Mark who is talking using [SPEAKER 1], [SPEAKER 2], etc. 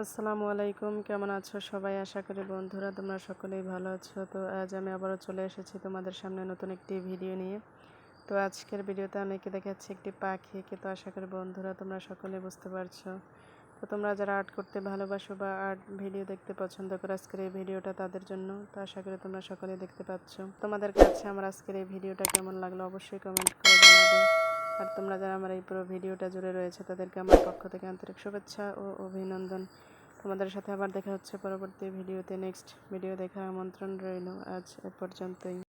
[SPEAKER 1] আসসালামু আলাইকুম, কেমন আছো সবাই? আশা করি বন্ধুরা তোমরা সকলেই ভালো আছো। তো আজ আমি আবারও চলে এসেছি তোমাদের সামনে নতুন একটি ভিডিও নিয়ে। তো আজকের ভিডিওতে আমি দেখাচ্ছি একটি পাখিকে। তো আশা করি বন্ধুরা তোমরা সকলেই বুঝতে পারছো। তো তোমরা যারা আর্ট করতে ভালোবাসো বা আর্ট ভিডিও দেখতে পছন্দ করো, আজকের এই ভিডিওটা তাদের জন্য। তো আশা করি তোমরা সকলেই দেখতে পাচ্ছ। তোমাদের কাছে আমার আজকের এই ভিডিওটা কেমন লাগলো অবশ্যই কমেন্ট করে জানাবে। আর তোমরা যারা আমার এই পুরো ভিডিওটা জুড়ে রয়েছে তাদেরকে আমার পক্ষ থেকে আন্তরিক শুভেচ্ছা ও অভিনন্দন। তোমাদের সাথে আবার দেখা হচ্ছে পরবর্তী ভিডিওতে। নেক্সট ভিডিও দেখার আমন্ত্রণ রইল। আজ এ পর্যন্তই।